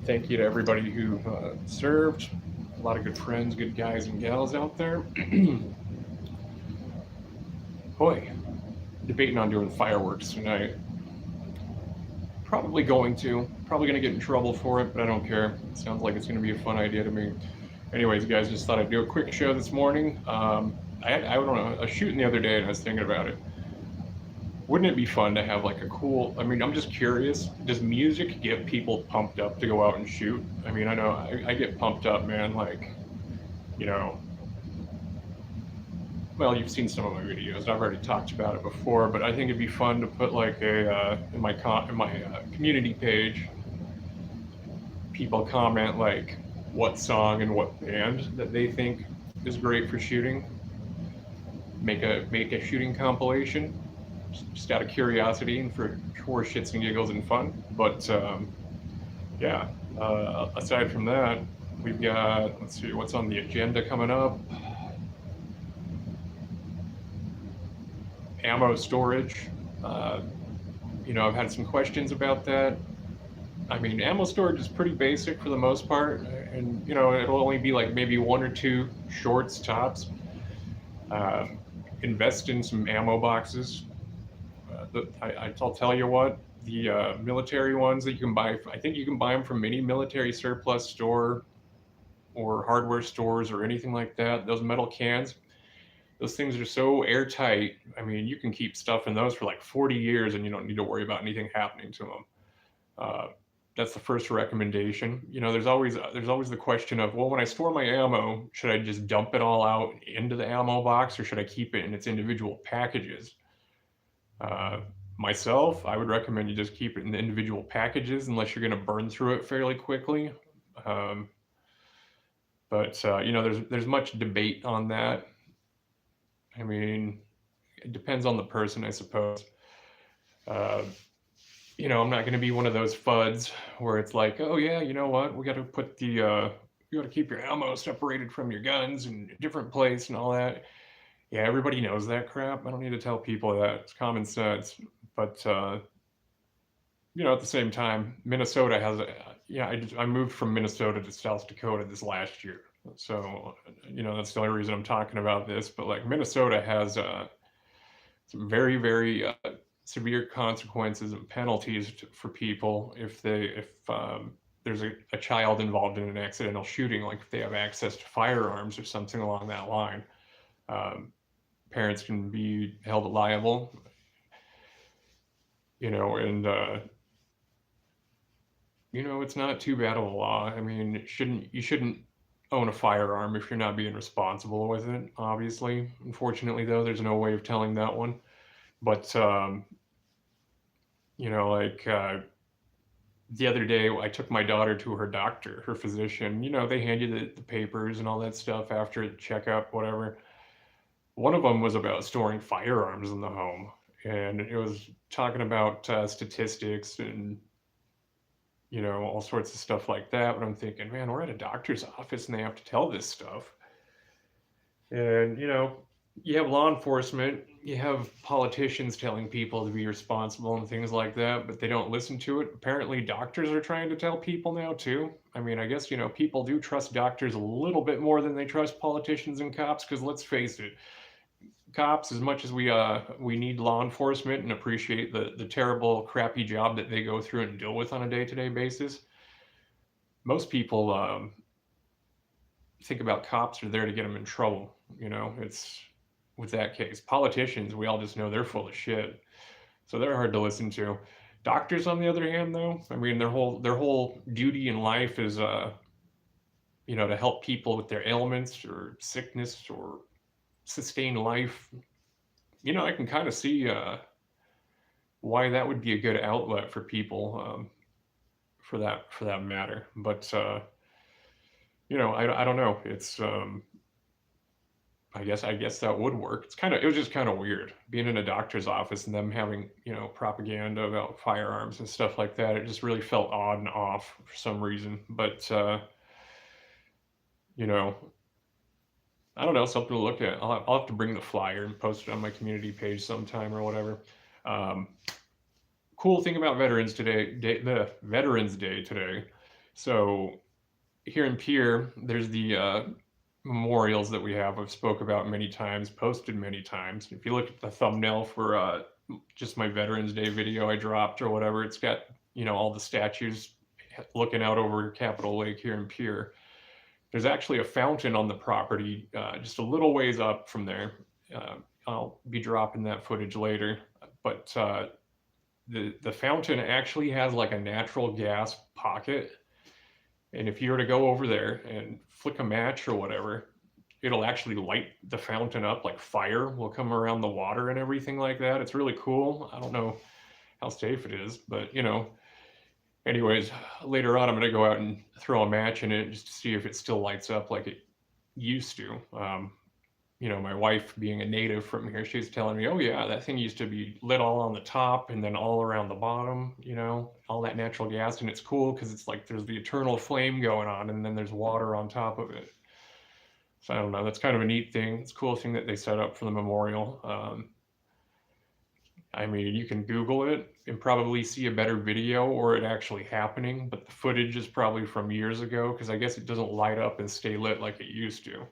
Thank you to everybody who served. A lot of good friends, good guys and gals out there. Boy, debating on doing fireworks tonight. Probably going to get in trouble for it, but I don't care. It sounds like it's going to be a fun idea to me. Anyways, guys, just thought I'd do a quick show this morning. I don't know, a shooting the other day, and I was thinking about it. Wouldn't it be fun to have like a cool? I mean, I'm just curious. Does music get people pumped up to go out and shoot? I mean, I know I get pumped up, man. Like, you know, well, you've seen some of my videos. I've already talked about it before, but I think it'd be fun to put like a in my community page. People comment like what song and what band that they think is great for shooting. Make a shooting compilation, just out of curiosity and for shits and giggles and fun. But yeah, aside from that, we've got, let's see what's on the agenda coming up. Ammo storage. Uh, I've had some questions about that. I mean, ammo storage is pretty basic for the most part, and it'll only be like maybe one or two shorts tops. Um, Invest in some ammo boxes. I'll tell you what, the military ones that you can buy, I think you can buy them from any military surplus store or hardware stores or anything like that. Those metal cans, those things are so airtight. I mean, you can keep stuff in those for like 40 years and you don't need to worry about anything happening to them. Uh, that's the first recommendation. There's always the question of, well, when I store my ammo, should I just dump it all out into the ammo box or should I keep it in its individual packages? Uh, Myself, I would recommend you just keep it in the individual packages unless you're going to burn through it fairly quickly. Um, but there's much debate on that. I mean, it depends on the person, I suppose. Uh, I'm not going to be one of those FUDs where it's like, oh yeah, you know what, you got to keep your ammo separated from your guns in a different place and all that. Yeah, everybody knows that crap. I don't need to tell people that. It's common sense. But at the same time, Minnesota has a, yeah, I moved from Minnesota to South Dakota this last year. So, that's the only reason I'm talking about this. But like Minnesota has some very, very severe consequences and penalties for people if there's a child involved in an accidental shooting, like if they have access to firearms or something along that line. Um, Parents can be held liable, and it's not too bad of a law. I mean, you shouldn't own a firearm if you're not being responsible with it. Obviously, unfortunately, though, there's no way of telling that one. But like the other day, I took my daughter to her doctor, her physician. They hand you the papers and all that stuff after the checkup, whatever. One of them was about storing firearms in the home, and it was talking about statistics and all sorts of stuff like that. But I'm thinking, man, we're at a doctor's office and they have to tell this stuff. And you have law enforcement, you have politicians telling people to be responsible and things like that, but they don't listen to it. Apparently, doctors are trying to tell people now too. I mean, I guess people do trust doctors a little bit more than they trust politicians and cops. Because let's face it, cops, as much as we need law enforcement and appreciate the terrible, crappy job that they go through and deal with on a day-to-day basis, most people think about cops are there to get them in trouble. It's with that case. Politicians, we all just know they're full of shit, so they're hard to listen to. Doctors, on the other hand, though, I mean, their whole duty in life is to help people with their ailments or sickness or sustain life. I can kind of see why that would be a good outlet for people, for that matter. But I don't know. It's I guess that would work. It was just kind of weird being in a doctor's office and them having propaganda about firearms and stuff like that. It just really felt odd and off for some reason. But you know, I don't know, something to look at. I'll have to bring the flyer and post it on my community page sometime or whatever. Um, Cool thing about Veterans Day today So here in Pierre, there's the memorials that we have. I've spoke about many times, posted many times. If you look at the thumbnail for just my Veterans Day video I dropped or whatever, it's got all the statues looking out over Capitol Lake here in Pierre. There's actually a fountain on the property just a little ways up from there. I'll be dropping that footage later, but the fountain actually has like a natural gas pocket, and if you were to go over there and flick a match or whatever, it'll actually light the fountain up, like fire will come around the water and everything like that. It's really cool. I don't know how safe it is, but anyways, later on I'm gonna go out and throw a match in it just to see if it still lights up like it used to. My wife being a native from here, she's telling me, oh yeah, that thing used to be lit all on the top and then all around the bottom, all that natural gas. And it's cool because it's like there's the eternal flame going on and then there's water on top of it. So I don't know, that's kind of a neat thing. It's a cool thing that they set up for the memorial. I mean, you can Google it and probably see a better video or it actually happening, but the footage is probably from years ago because I guess it doesn't light up and stay lit like it used to.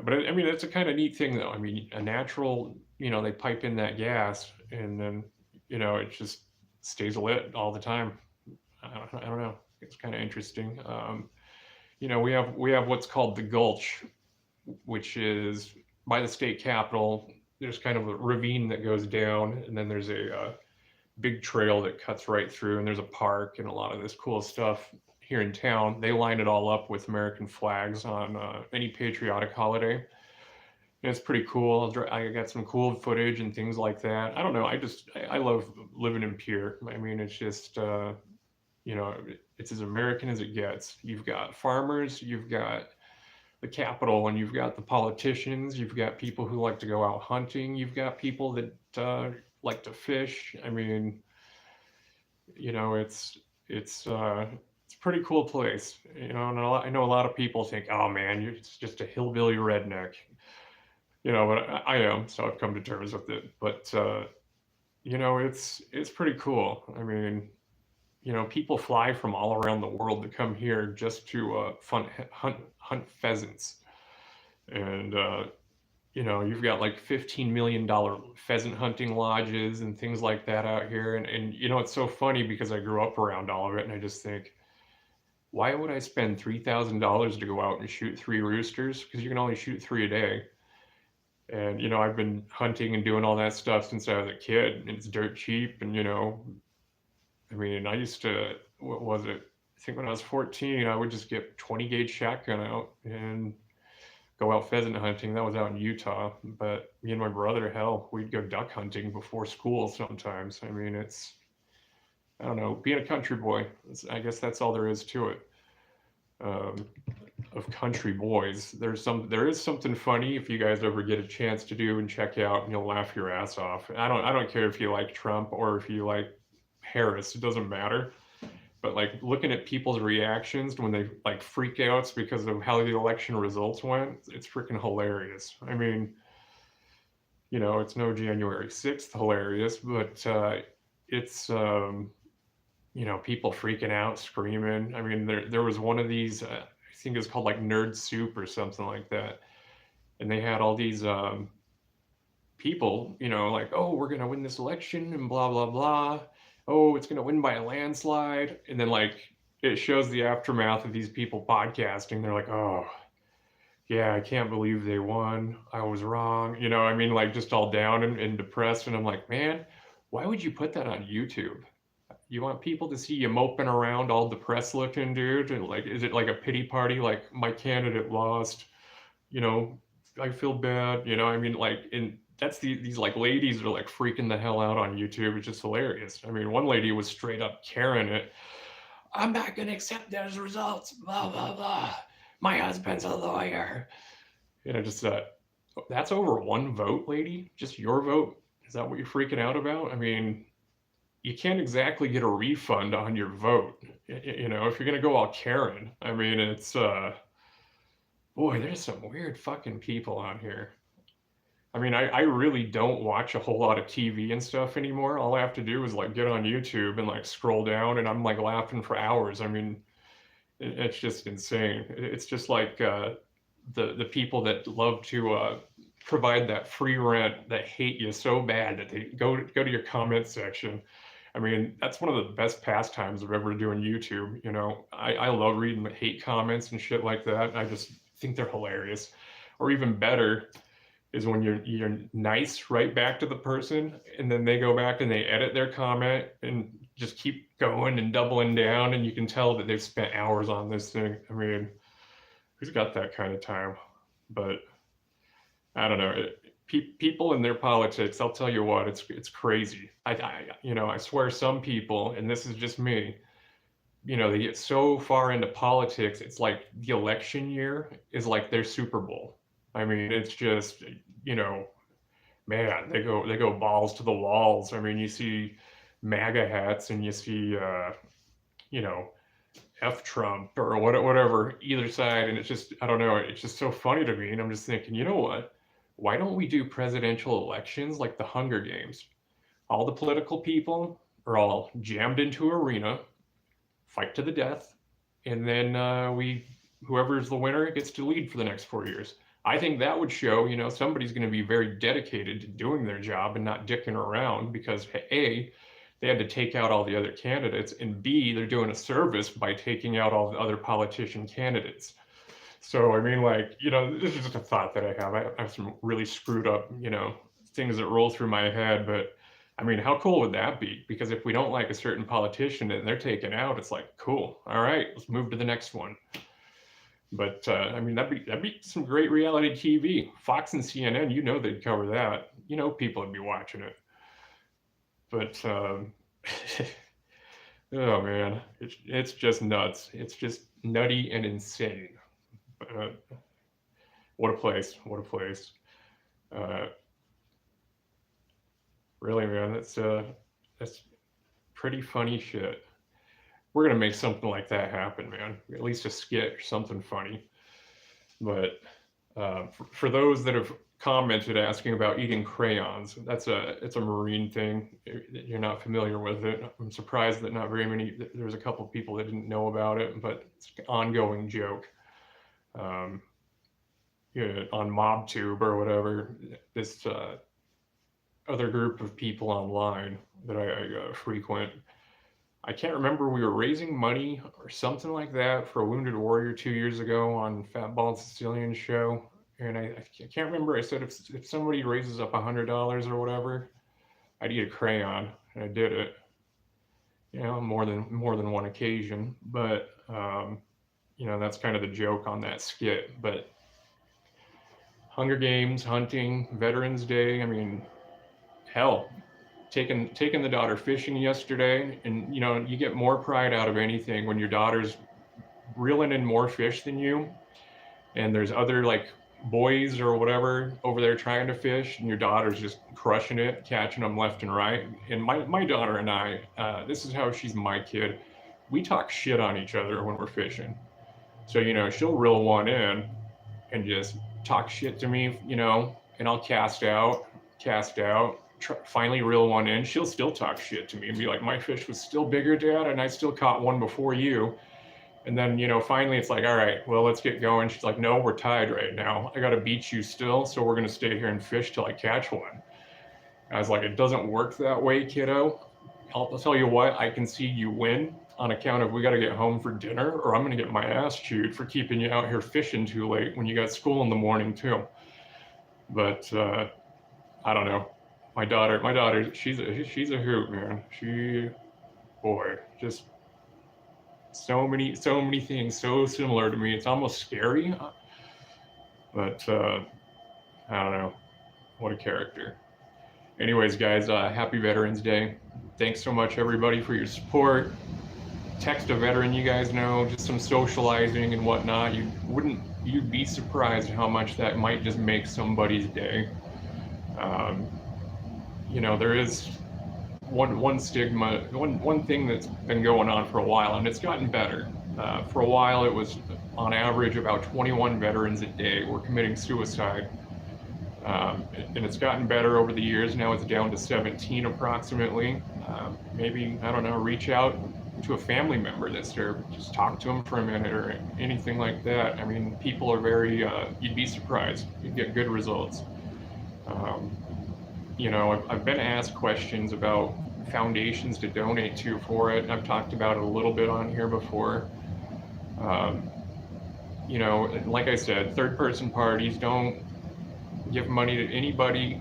But I mean, it's a kind of neat thing, though. I mean, a natural, they pipe in that gas, and then, it just stays lit all the time. I don't know. It's kind of interesting. We have what's called the Gulch, which is by the state capitol. There's kind of a ravine that goes down, and then there's a big trail that cuts right through, and there's a park and a lot of this cool stuff here in town. They line it all up with American flags on any patriotic holiday. And it's pretty cool. I got some cool footage and things like that. I don't know. I love living in Pierre. I mean, it's just, it's as American as it gets. You've got farmers, you've got the capital, and you've got the politicians, you've got people who like to go out hunting, you've got people that like to fish. I mean, it's a pretty cool place, and I know a lot of people think, oh man, it's just a hillbilly redneck, but I am, so I've come to terms with it. But it's pretty cool. I mean, people fly from all around the world to come here just to hunt pheasants, and you've got like $15 million pheasant hunting lodges and things like that out here, and it's so funny because I grew up around all of it, and I just think, why would I spend $3,000 to go out and shoot 3 roosters? Because you can only shoot 3 a day. And, I've been hunting and doing all that stuff since I was a kid, and it's dirt cheap. And, I mean, I used to, what was it? I think when I was 14, I would just get 20 gauge shotgun out and go out pheasant hunting. That was out in Utah. But me and my brother, hell, we'd go duck hunting before school sometimes. I mean, I don't know, being a country boy, I guess that's all there is to it. Of country boys, there is something funny if you guys ever get a chance to do and check out, and you'll laugh your ass off. I don't care if you like Trump or if you like Harris, it doesn't matter. But like looking at people's reactions when they like freak outs because of how the election results went, it's freaking hilarious. I mean, it's no January 6th hilarious, but it's people freaking out, screaming. I mean, there was one of these, I think it's called like Nerd Soup or something like that. And they had all these people, like, oh, we're going to win this election and blah, blah, blah. Oh, it's going to win by a landslide. And then like it shows the aftermath of these people podcasting. They're like, oh, yeah, I can't believe they won. I was wrong. I mean, like just all down and depressed. And I'm like, man, why would you put that on YouTube? You want people to see you moping around all depressed looking, dude? And like, is it like a pity party? Like my candidate lost, I feel bad, I mean, like, and that's these like ladies are like freaking the hell out on YouTube. It's just hilarious. I mean, one lady was straight up carrying it. I'm not going to accept those results, blah, blah, blah. My husband's a lawyer. And I just thought, that's over one vote, lady? Just your vote? Is that what you're freaking out about? I mean, you can't exactly get a refund on your vote, if you're going to go all Karen. I mean, it's, boy, there's some weird fucking people on here. I mean, I really don't watch a whole lot of TV and stuff anymore. All I have to do is like get on YouTube and like scroll down and I'm like laughing for hours. I mean, It's just insane. It's just like the people that love to provide that free rent that hate you so bad that they go to your comment section. I mean, that's one of the best pastimes of ever doing YouTube. You know, I love reading the hate comments and shit like that. I just think they're hilarious. Or even better is when you're nice right back to the person, and then they go back and they edit their comment and just keep going and doubling down, and you can tell that they've spent hours on this thing. I mean, who's got that kind of time? But I don't know. People in their politics, I'll tell you what, it's crazy. I swear some people, and this is just me, they get so far into politics, it's like the election year is like their Super Bowl. I mean, it's just, you know, man, they go balls to the walls. I mean, you see MAGA hats and you see, you know, F Trump or whatever, either side. And it's just, I don't know, it's just so funny to me. And I'm just thinking, you know what? Why don't we do presidential elections like the Hunger Games? All the political people are all jammed into an arena, fight to the death, and then whoever's the winner gets to lead for the next 4 years. I think that would show, somebody's going to be very dedicated to doing their job and not dicking around because A, they had to take out all the other candidates, and B, they're doing a service by taking out all the other politician candidates. So, I mean, this is just a thought that I have. I have some really screwed up, things that roll through my head, but I mean, how cool would that be? Because if we don't like a certain politician and they're taken out, it's like, cool. All right, let's move to the next one. But I mean, that'd be some great reality TV. Fox and CNN, they'd cover that. People would be watching it. But oh man, it's just nuts. It's just nutty and insane. What a place! What a place! Really, man, that's pretty funny shit. We're gonna make something like that happen, man. At least a skit or something funny. But for those that have commented asking about eating crayons, it's a Marine thing. You're not familiar with it. I'm surprised that not very many. There's a couple of people that didn't know about it, but it's an ongoing joke. On MobTube or whatever, this other group of people online that I frequent. I can't remember, we were raising money or something like that for a wounded warrior 2 years ago on Fat Bald Sicilian show. And I can't remember, I said if somebody raises up $100 or whatever, I'd eat a crayon, and I did it. More than one occasion. But that's kind of the joke on that skit. But Hunger Games, hunting, Veterans Day, I mean, hell, taking the daughter fishing yesterday, and you get more pride out of anything when your daughter's reeling in more fish than you, and there's other like boys or whatever over there trying to fish, and your daughter's just crushing it, catching them left and right. And my daughter and I, this is how she's my kid. We talk shit on each other when we're fishing. So she'll reel one in and just talk shit to me, and I'll cast out, finally reel one in. She'll still talk shit to me and be like, my fish was still bigger, Dad, and I still caught one before you. And then, finally it's like, all right, well, let's get going. She's like, no, we're tied right now. I got to beat you still, so we're going to stay here and fish till I catch one. I was like, it doesn't work that way, kiddo. I'll tell you what, I concede you win on account of we got to get home for dinner, or I'm going to get my ass chewed for keeping you out here fishing too late when you got school in the morning too. But I don't know. My daughter, she's a hoot, man. Boy, just so many things so similar to me. It's almost scary. But I don't know. What a character. Anyways, guys, happy Veterans Day. Thanks so much, everybody, for your support. Text a veteran you guys know, just some socializing and whatnot. You'd be surprised how much that might just make somebody's day. There is one stigma, one thing that's been going on for a while, and it's gotten better. For a while, it was on average about 21 veterans a day were committing suicide. And it's gotten better over the years. Now it's down to 17 approximately. Maybe, I don't know, reach out, to a family member that's there, just talk to them for a minute or anything like that. I mean, people are very, you'd be surprised. You'd get good results. Um, I've been asked questions about foundations to donate to for it. I've talked about it a little bit on here before. Um, like I said, third person parties don't give money to anybody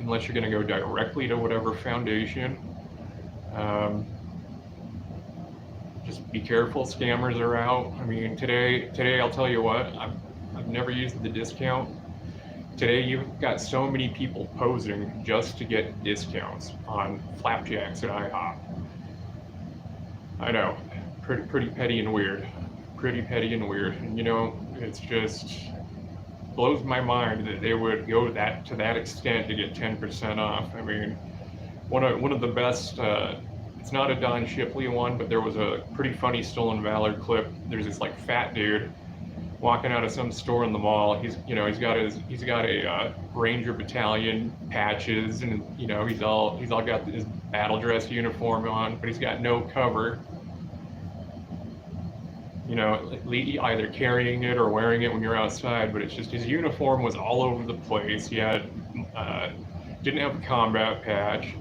unless you're going to go directly to whatever foundation. Um, just be careful, scammers are out. I mean, today I'll tell you what, I've never used the discount. Today you've got so many people posing just to get discounts on flapjacks at IHOP. I know, pretty petty and weird. Pretty petty and weird. And it's just blows my mind that they would go to that extent to get 10% off. I mean, one of the best. It's not a Don Shipley one, but there was a pretty funny Stolen Valor clip. There's this like fat dude walking out of some store in the mall. He's got a Ranger Battalion patches, and he's all got his battle dress uniform on, but he's got no cover. Either carrying it or wearing it when you're outside, but it's just his uniform was all over the place. He had didn't have a combat patch.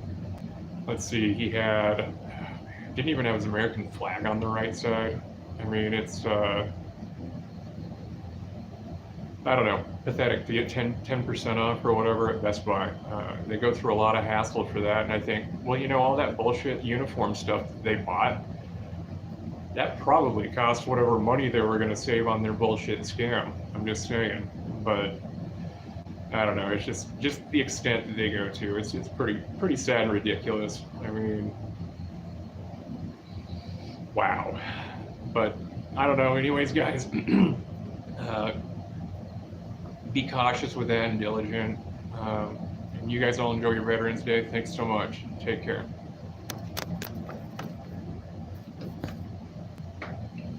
Let's see, he didn't even have his American flag on the right side. I mean, it's I don't know, pathetic to get 10% off or whatever at Best Buy. They go through a lot of hassle for that, and I think, well, all that bullshit uniform stuff that they bought, that probably cost whatever money they were going to save on their bullshit scam. I'm just saying, but I don't know. It's just the extent that they go to. It's pretty sad and ridiculous. I mean, wow. But I don't know. Anyways, guys, be cautious with that and diligent. And you guys all enjoy your Veterans Day. Thanks so much. Take care.